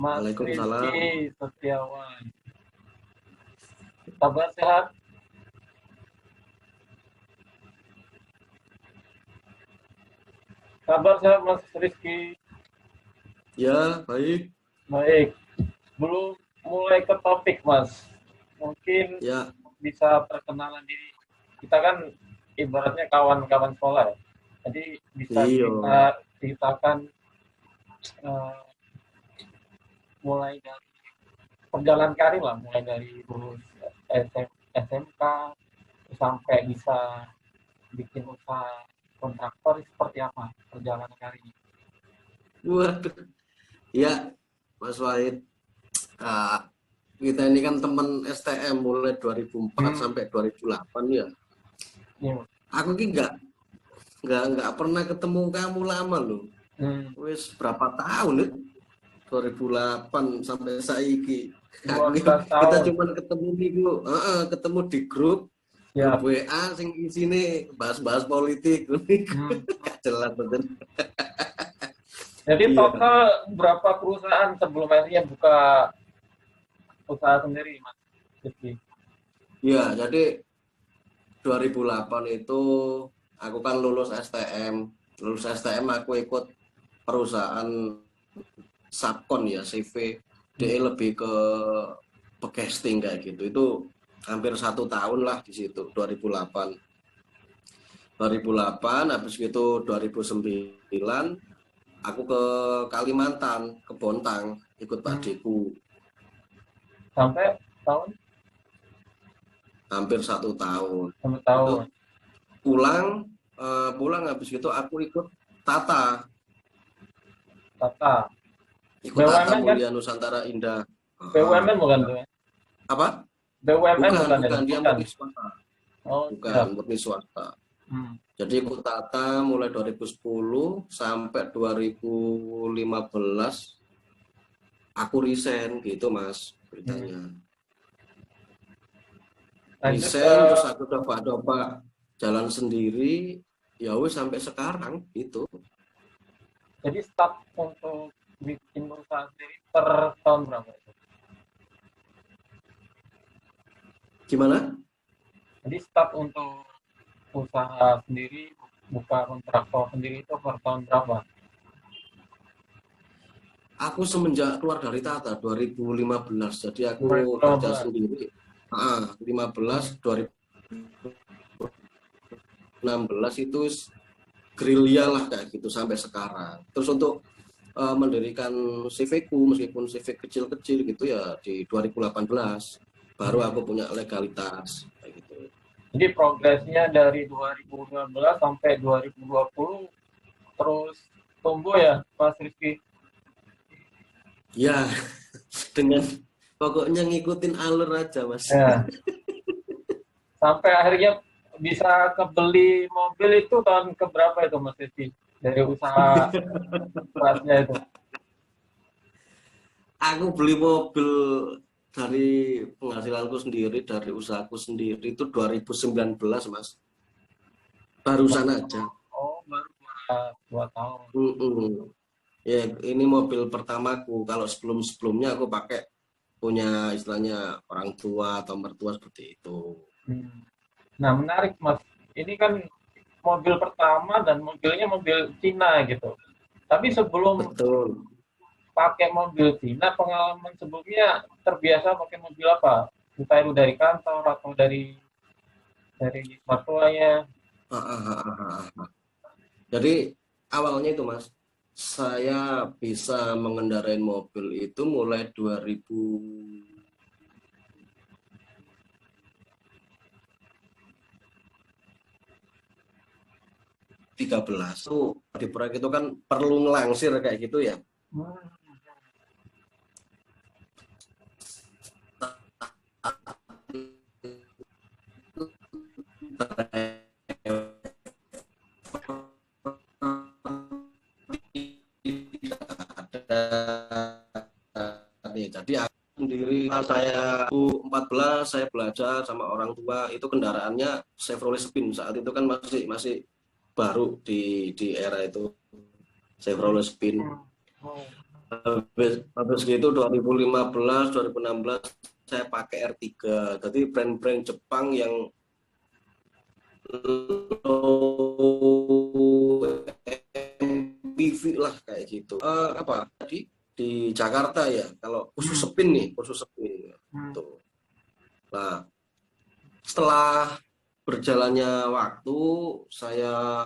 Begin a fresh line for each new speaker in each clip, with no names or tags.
Mas
Waalaikumsalam.
Rizky Setiawan. Kabar sehat? Kabar sehat Mas Rizky.
Ya, baik.
Baik. Belum mulai ke topik Mas. Mungkin
Ya,
bisa perkenalan diri. Kita kan ibaratnya kawan-kawan sekolah ya. Jadi bisa
iya.
kita ceritakan eh, mulai dari perjalanan karir lah, mulai dari lulus SMK sampai bisa bikin usaha kontraktor seperti apa perjalanan karirnya.
Waduh. Ya, Mas Wahid. Ah, kita ini kan teman STM mulai 2004
Hmm,
sampai 2008 ya.
iya.
Aku ki nggak pernah ketemu kamu lama loh.
Hmm,
Wis berapa tahun nih? 2008 sampai saiki. Aku
12
kita
tahun.
cuma ketemu nih, ketemu di grup
Ya.
WA sing isine bahas-bahas politik.
Hmm.
Gak jelas betul.
Jadi
Iya.
total berapa perusahaan sebelum akhirnya buka usaha sendiri, Mas Rizky?
Iya, jadi 2008 itu aku kan lulus STM. Lulus STM aku ikut perusahaan Subkon ya, CV.
Hmm.
DE lebih ke pecasting kayak gitu. Itu hampir 1 tahun lah di situ, 2008. 2008, habis itu 2009, aku ke Kalimantan, ke Bontang, ikut Pak
Hmm.
Deku.
Sampai tahun
Hampir 1 tahun.
sampai
Itu
tahun.
pulang, pulang habis itu aku ikut Tata.
Tata.
Ikut Tata
BUMN kan?
Mulia Nusantara Indah.
BUMN bukan
Ya.
tuh ya?
Apa?
BUMN
Bukan,
bukan itu?
bukan, dia
Bukan.
murni swasta.
Oh,
Bukan,
siap.
murni swasta.
Hmm.
Jadi ikut Tata mulai 2010 sampai 2015 aku resign gitu Mas
Hmm.
beritanya.
Lanjut ke,
Resign terus aku coba-coba jalan sendiri, ya wis sampai sekarang gitu.
jadi start untuk bikin usaha sendiri per tahun berapa itu?
Gimana?
Jadi start untuk usaha sendiri, buka kontraktor sendiri itu per tahun berapa?
Aku semenjak keluar dari Tata 2015, jadi aku kerja
2015.
sendiri. 15 2016 itu gerilya lah kayak gitu sampai sekarang. Terus untuk mendirikan CV ku meskipun CV kecil-kecil gitu ya di 2018 baru
Hmm.
aku punya legalitas kayak gitu.
Jadi progresnya dari 2015 sampai 2020 terus tumbuh ya, Mas Rizky?
Ya, dengan pokoknya ngikutin alur aja Mas.
Ya. Sampai akhirnya bisa kebeli mobil itu tahun keberapa itu Mas Rizky? Dari usaha kerasnya itu.
Aku beli mobil dari penghasilanku sendiri, dari usahaku sendiri itu 2019 Mas. Barusan aja.
Oh, baru 2 tahun.
Ya, ini mobil pertamaku. Kalau sebelum-sebelumnya aku pakai punya istilahnya orang tua atau mertua seperti itu.
Hmm. Nah, menarik Mas. Ini kan mobil pertama dan mobilnya mobil Cina gitu. Tapi sebelum
Betul.
pakai mobil Cina, pengalaman sebelumnya terbiasa pakai mobil apa? Entah itu dari kantor atau dari mertuanya.
Ah, ah, ah, ah, ah. Jadi awalnya itu Mas, saya bisa mengendarai mobil itu mulai 2013. Tuh di proyek itu kan perlu ngelangsir kayak gitu ya.
Hmm.
Jadi aku sendiri saya 14 saya belajar sama orang tua itu kendaraannya Chevrolet Spin saat itu kan masih masih baru di era itu Chevrolet Spin.
Oh.
habis gitu 2015 2016 saya pakai R3. Jadi brand-brand Jepang yang low MPV lah kayak gitu. Apa tadi di Jakarta ya, kalau khusus sepin nih, khusus sepin tuh. Nah, setelah berjalannya waktu saya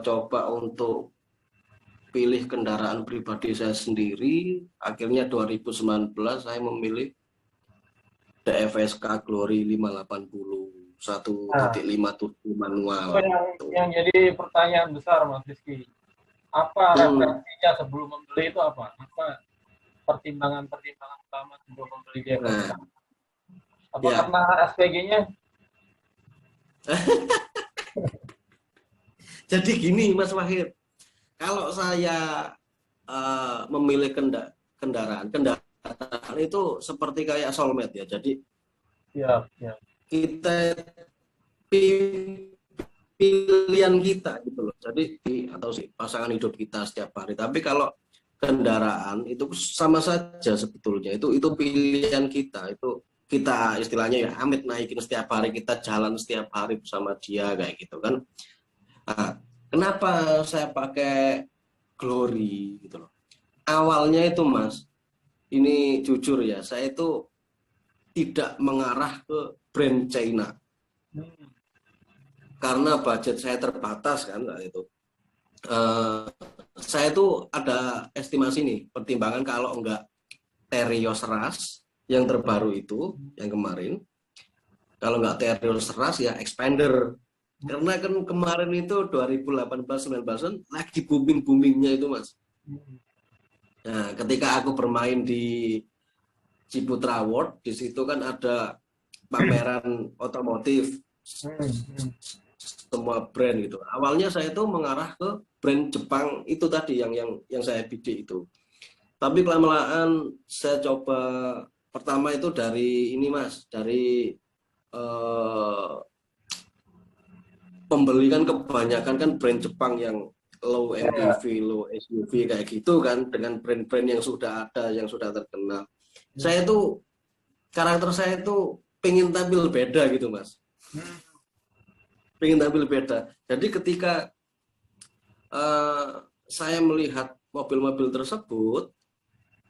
coba untuk pilih kendaraan pribadi saya sendiri. Akhirnya 2019 saya memilih DFSK Glory 580 1.57 manual.
Yang jadi pertanyaan besar Mas Rizky, apa referensinya sebelum membeli itu apa? Apa pertimbangan-pertimbangan utama sebelum membeli DFSK? Apa
ya.
karena SPG-nya?
Jadi gini Mas Wahid, kalau saya memilih kendaraan itu seperti kayak soulmate ya. Jadi
ya.
kita pilihan kita gitu loh. Jadi atau sih pasangan hidup kita setiap hari. Tapi kalau kendaraan itu sama saja sebetulnya. Itu pilihan kita. Itu kita istilahnya ya amit naikin setiap hari, kita jalan setiap hari bersama dia kayak gitu kan. Nah, kenapa saya pakai Glory gitu loh. Awalnya itu Mas, ini jujur ya, saya itu tidak mengarah ke brand China. Karena budget saya terbatas kan itu. Saya itu ada estimasi nih, pertimbangan kalau enggak Terios Rush yang terbaru itu, yang kemarin. Kalau enggak Terios Rush ya Expander. Karena kan kemarin itu 2018-19 lagi booming-boomingnya itu Mas. Nah, ketika aku bermain di Ciputra World, di situ kan ada pameran otomotif semua brand gitu. Awalnya saya itu mengarah ke brand Jepang itu tadi yang saya bidik itu. Tapi kelamaan saya coba pertama itu dari ini Mas, dari pembeli kan kebanyakan kan brand Jepang yang low MPV, low SUV kayak gitu kan, dengan brand-brand yang sudah ada, yang sudah terkenal. Saya tuh karakter saya tuh pengen tampil beda gitu Mas. Pengen tampil beda. Jadi ketika saya melihat mobil-mobil tersebut,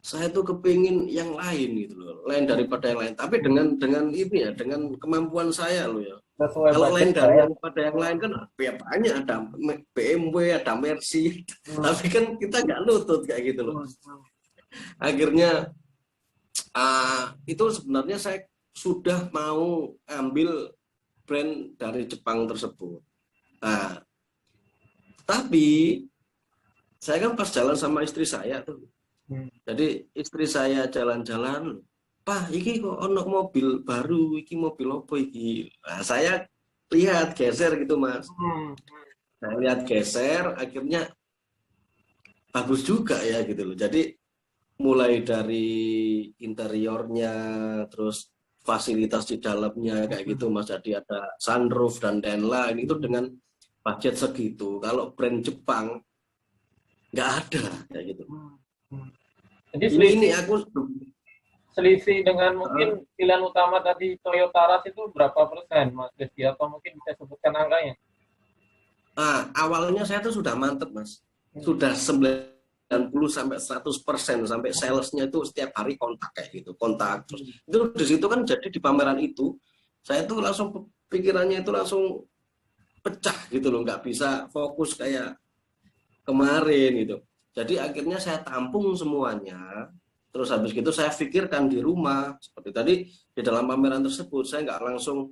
saya tuh kepingin yang lain gitu loh, lain daripada yang lain. Tapi dengan ini ya, dengan kemampuan saya loh ya. Kalau lain daripada yang lain kan ya banyak, ada BMW, ada Mercy, tapi kan kita nggak nutut kayak gitu loh. Akhirnya itu sebenarnya saya sudah mau ambil brand dari Jepang tersebut. Nah, tapi saya kan pas jalan sama istri saya tuh. Jadi istri saya jalan-jalan, Pak, iki kok ono mobil baru, iki mobil apa iki? Nah, saya lihat geser gitu Mas. Saya lihat geser, akhirnya bagus juga ya gitu loh. Jadi mulai dari interiornya, terus fasilitas di dalamnya kayak gitu Mas. Jadi ada sunroof dan lain-lain itu dengan budget segitu. Kalau brand Jepang nggak ada kayak gitu.
Jadi
ini aku
selisih dengan mungkin pilihan utama tadi Toyota Rush itu berapa persen Mas Rizky, atau mungkin bisa sebutkan angkanya?
Awalnya saya tuh sudah mantep Mas, sudah 90-100% sampai salesnya itu setiap hari kontak kayak gitu, kontak terus. Itu di situ kan, jadi di pameran itu saya tuh langsung pikirannya itu langsung pecah gitu loh, nggak bisa fokus kayak kemarin gitu. Jadi akhirnya saya tampung semuanya, terus habis gitu saya pikirkan di rumah. Seperti tadi di dalam pameran tersebut saya nggak langsung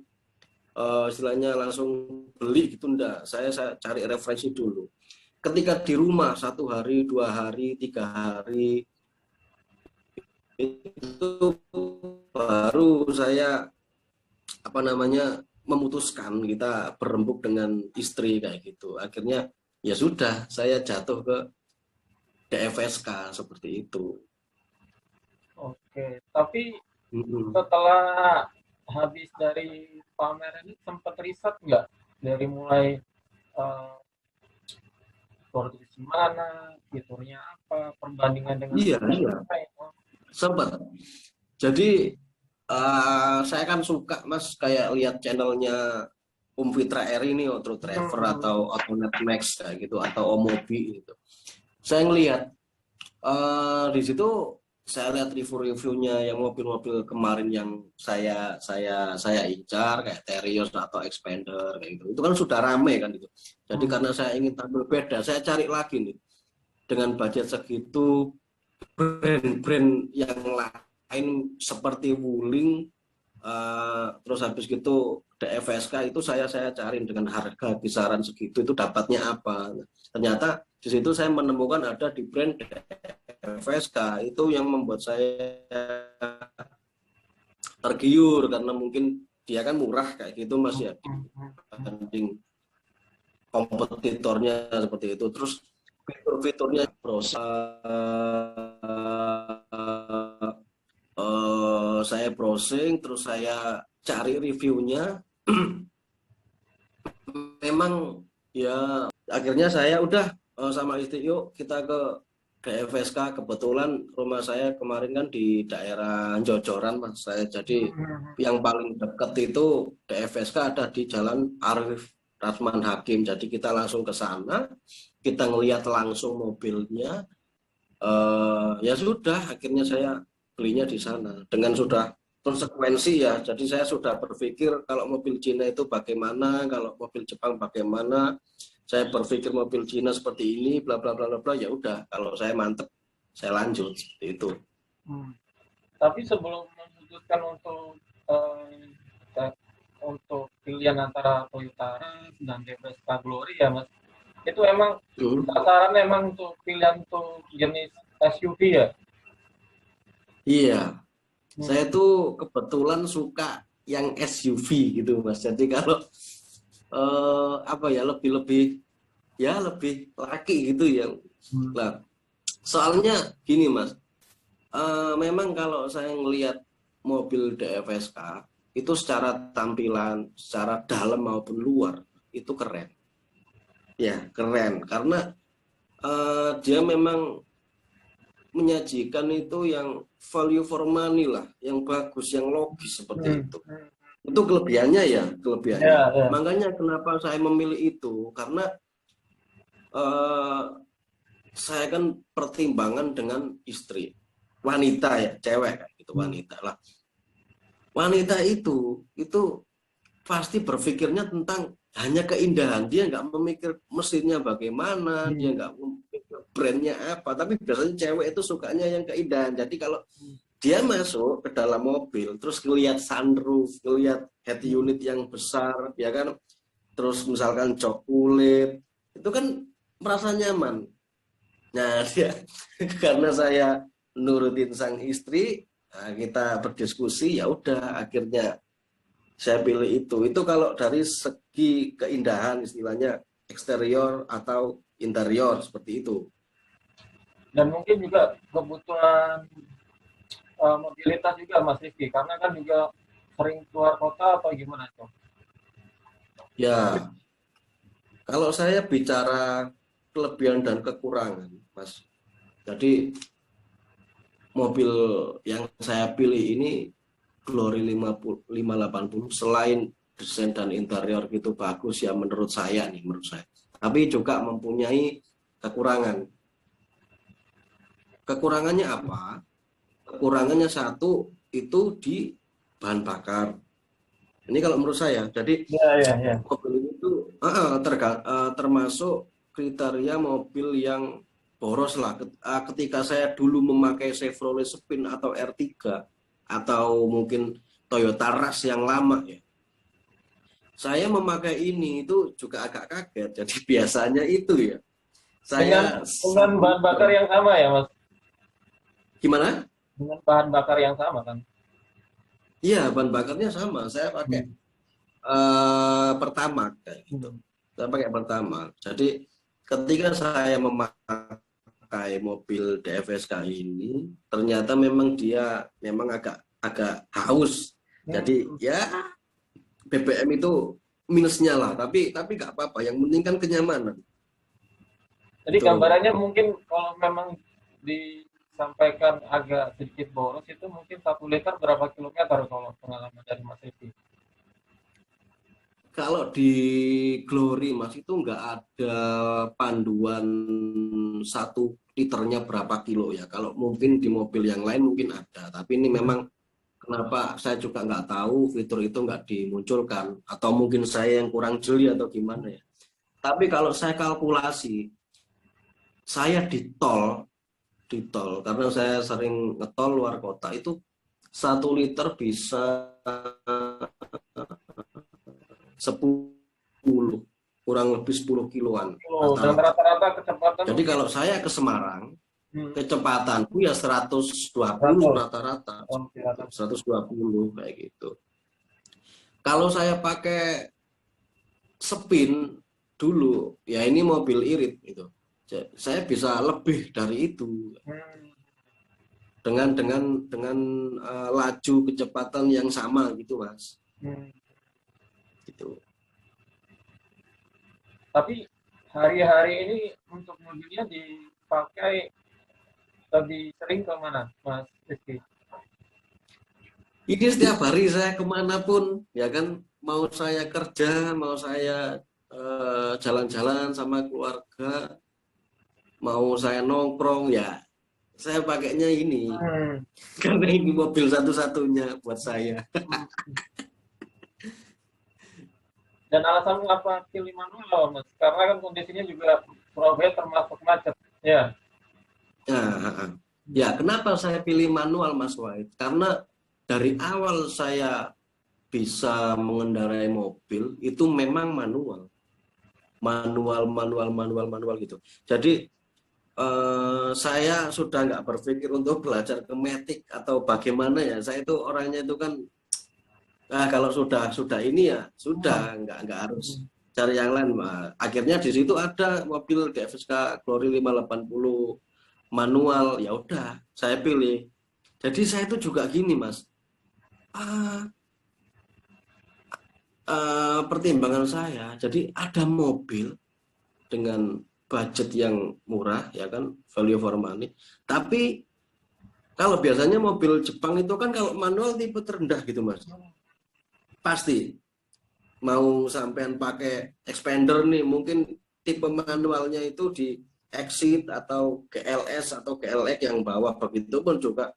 istilahnya langsung beli gitu, enggak. Saya cari referensi dulu. Ketika di rumah 1 hari, 2 hari, 3 hari itu baru saya memutuskan kita berembuk dengan istri kayak gitu. Akhirnya ya sudah, saya jatuh ke DFSK seperti itu.
Oke, tapi setelah habis dari pameran ini sempat riset nggak dari mulai dashboard di mana, fiturnya apa, perbandingan dengan
Iya, iya.
apa itu.
Sempat. Jadi saya kan suka Mas kayak lihat channelnya Fitra R ini Auto Driver atau Autonet Max kayak gitu atau Omobi gitu. Saya ngelihat di situ saya lihat review-reviewnya yang mobil-mobil kemarin yang saya incar kayak Terios atau Expander kayak gitu. Itu kan sudah rame kan itu. Jadi karena saya ingin tampil beda, saya cari lagi nih dengan budget segitu brand-brand yang lain seperti Wuling, terus habis gitu DFSK itu saya cari dengan harga kisaran segitu itu dapatnya apa. Ternyata di situ saya menemukan ada di brand DFSK itu yang membuat saya tergiur karena mungkin dia kan murah kayak gitu Mas ya dibanding kompetitornya seperti itu. Terus fitur-fiturnya saya browsing terus saya cari reviewnya memang ya akhirnya saya udah sama istri yuk kita ke DFSK. Kebetulan rumah saya kemarin kan di daerah Jojoran Mas, saya jadi yang paling dekat itu DFSK ada di Jalan Arif Rasman Hakim, jadi kita langsung ke sana, kita ngelihat langsung mobilnya, ya sudah akhirnya saya belinya di sana dengan sudah konsekuensi ya. Jadi saya sudah berpikir kalau mobil Cina itu bagaimana, kalau mobil Jepang bagaimana. Saya berpikir mobil Cina seperti ini, bla bla bla bla. Ya udah, kalau saya mantep, saya lanjut seperti itu.
Tapi sebelum memutuskan untuk pilihan antara Toyota dan DFSK Glory ya Mas, itu emang sasaran emang untuk pilihan untuk jenis SUV ya?
Iya, saya tuh kebetulan suka yang SUV gitu Mas. Jadi kalau apa ya lebih laki gitu ya. Nah, soalnya gini Mas, memang kalau saya ngelihat mobil DFSK itu secara tampilan, secara dalam maupun luar itu keren. Ya keren karena dia memang menyajikan itu yang value for money lah, yang bagus, yang logis seperti itu. Itu kelebihannya ya, kelebihannya. Makanya kenapa saya memilih itu karena saya kan pertimbangan dengan istri, wanita ya, cewek gitu, wanita lah. Wanita itu pasti berpikirnya tentang hanya keindahan, dia nggak memikir mesinnya bagaimana, dia nggak memikir brandnya apa, tapi biasanya cewek itu sukanya yang keindahan. Jadi kalau dia masuk ke dalam mobil, terus ngelihat sunroof, ngelihat head unit yang besar, ya kan, terus misalkan jok kulit, itu kan merasa nyaman. Nah, dia, karena saya nurutin sang istri, nah, kita berdiskusi, ya udah, akhirnya saya pilih itu. Itu kalau dari segi keindahan, istilahnya eksterior atau interior seperti itu.
Dan mungkin juga kebutuhan mobilitas juga Mas Rizky, karena kan juga sering keluar kota atau gimana tuh?
Ya, kalau saya bicara kelebihan dan kekurangan, Mas. Jadi mobil yang saya pilih ini Glory 580 selain desain dan interior gitu bagus ya menurut saya. Tapi juga mempunyai kekurangan. Kekurangannya apa? Kekurangannya satu itu di bahan bakar. Ini kalau menurut saya. Jadi mobil ini tuh termasuk kriteria mobil yang boros lah. Ketika saya dulu memakai Chevrolet Spin atau R3 atau mungkin Toyota Rush yang lama ya, saya memakai ini itu juga agak kaget. Jadi biasanya itu ya saya
dengan bahan bakar yang sama ya Mas?
Gimana?
Dengan bahan bakar yang sama kan?
Iya, bahan bakarnya sama. Saya pakai Pertamax kayak gitu. Saya pakai Pertamax. Jadi ketika saya memakai mobil DFSK ini, ternyata memang dia memang agak haus. Jadi ya BBM itu minusnya lah. Tapi nggak apa-apa. Yang penting kan kenyamanan.
Jadi
Betul.
gambarannya mungkin kalau memang disampaikan agak sedikit boros itu mungkin 1 liter berapa kilometer kalau pengalaman dari Mas Rifki?
Kalau di Glory Mas itu nggak ada panduan 1 liternya berapa kilo ya. Kalau mungkin di mobil yang lain mungkin ada, tapi ini memang kenapa saya juga nggak tahu fitur itu nggak dimunculkan, atau mungkin saya yang kurang jeli atau gimana ya. Tapi kalau saya kalkulasi, saya di tol karena saya sering ngetol luar kota itu 1 liter bisa 10, kurang lebih 10 kiloan
Dan
rata-rata.
rata-rata kecepatan
Jadi
mungkin
kalau saya ke Semarang, kecepatanku ya 120
100
rata-rata,
km.
120 kayak gitu. Kalau saya pakai spin dulu, ya ini mobil irit gitu. Saya bisa lebih dari itu dengan laju kecepatan yang sama gitu, Mas. Gitu.
Tapi hari-hari ini untuk mobilnya dipakai lebih sering ke mana, Mas Rizky?
Ini setiap hari saya kemanapun, ya kan, mau saya kerja, mau saya jalan-jalan sama keluarga, mau saya nongkrong, ya saya pakainya ini. Karena ini mobil satu-satunya buat saya.
Dan alasanmu apa pilih manual, Mas? Karena kan kondisinya juga Surabaya termasuk macet. Ya.
Nah, ya kenapa saya pilih manual, Mas Wahid? Karena dari awal saya bisa mengendarai mobil itu memang manual gitu. Jadi saya sudah nggak berpikir untuk belajar ke Matic atau bagaimana ya. Saya itu orangnya itu kan, kalau sudah ini ya sudah, nggak harus cari yang lain. Akhirnya di situ ada mobil DFSK Glory 580 manual, ya udah saya pilih. Jadi saya itu juga gini, Mas. Pertimbangan saya, jadi ada mobil dengan budget yang murah, ya kan, value for money. Tapi kalau biasanya mobil Jepang itu kan kalau manual tipe terendah gitu, Mas. Pasti mau sampean pakai expander nih, mungkin tipe manualnya itu di Exit atau GLS atau GLX yang bawah, begitu pun juga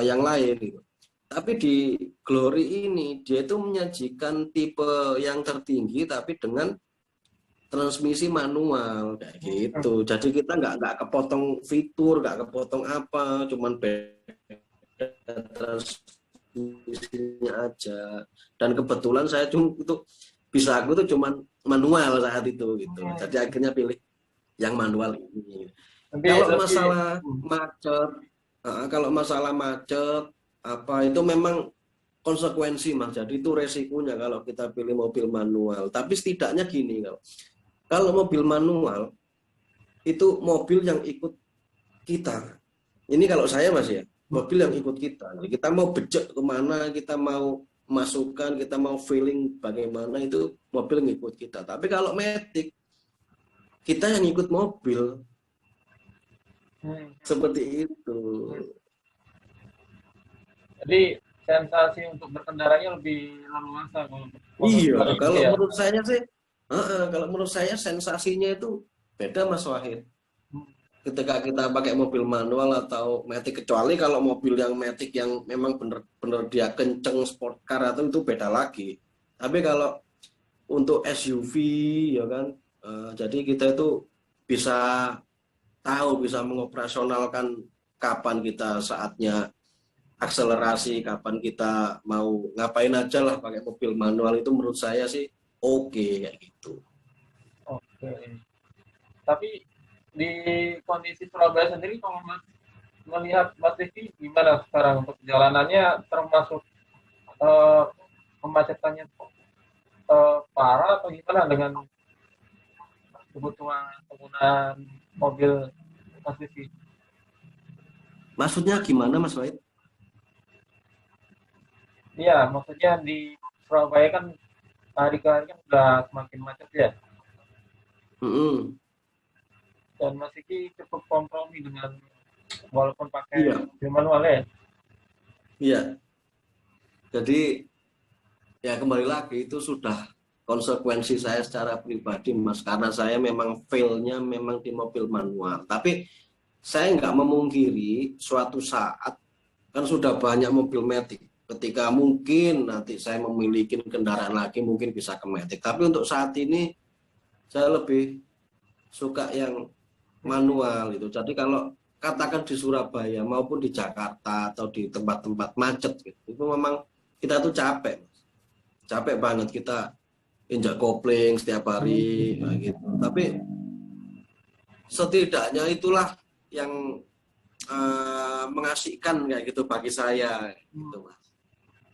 yang lain gitu. Tapi di Glory ini dia itu menyajikan tipe yang tertinggi tapi dengan transmisi manual kayak gitu. Jadi kita nggak kepotong fitur, nggak kepotong apa, cuman beda transmisinya aja. Dan kebetulan saya cuma itu bisa aku tuh cuman manual saat itu gitu. Jadi akhirnya pilih yang manual ini. Kalau masalah macet, kalau masalah macet apa itu memang konsekuensi, Mas. Jadi itu resikonya kalau kita pilih mobil manual. Tapi setidaknya gini, kalau mobil manual itu mobil yang ikut kita. Ini kalau saya, Mas, ya, mobil yang ikut kita. Jadi kita mau bejek kemana, kita mau masukkan, kita mau feeling bagaimana, itu mobil yang ikut kita. Tapi kalau Matic, kita yang ikut mobil. Seperti itu.
Jadi sensasi untuk berkendaranya lebih leluasa kalau
Iya, kalau menurut saya sih, kalau menurut saya sensasinya itu beda, Mas Wahid. Ketika kita pakai mobil manual atau Matic, kecuali kalau mobil yang Matic yang memang benar-benar dia kenceng sport car atau itu beda lagi. Tapi kalau untuk SUV ya kan, jadi kita itu bisa tahu, bisa mengoperasionalkan kapan kita saatnya akselerasi, kapan kita mau ngapain aja lah pakai mobil manual. Itu menurut saya sih oke kayak gitu.
Oke. Tapi di kondisi Surabaya sendiri kalau Mas melihat Mas Rifki gimana sekarang untuk jalanannya, termasuk kemacetannya parah atau gimana dengan kebutuhan penggunaan mobil Mas Rifki?
Maksudnya gimana, Mas Wahid?
Iya, maksudnya di Surabaya kan hari ke hari kan udah semakin macet ya. dan Mas Iki cukup kompromi dengan walaupun pakai
Iya.
mobil manual ya.
Iya. Jadi ya kembali lagi itu sudah konsekuensi saya secara pribadi, Mas, karena saya memang fail-nya memang di mobil manual. Tapi saya nggak memungkiri suatu saat kan sudah banyak mobil matic. Ketika mungkin nanti saya memiliki kendaraan lagi mungkin bisa ke matic. Tapi untuk saat ini saya lebih suka yang manual itu. Jadi kalau katakan di Surabaya maupun di Jakarta atau di tempat-tempat macet gitu, itu memang kita tuh capek, capek banget kita injak kopling setiap hari gitu. Tapi setidaknya itulah yang mengasihkan kayak gitu bagi saya gitu, Mas.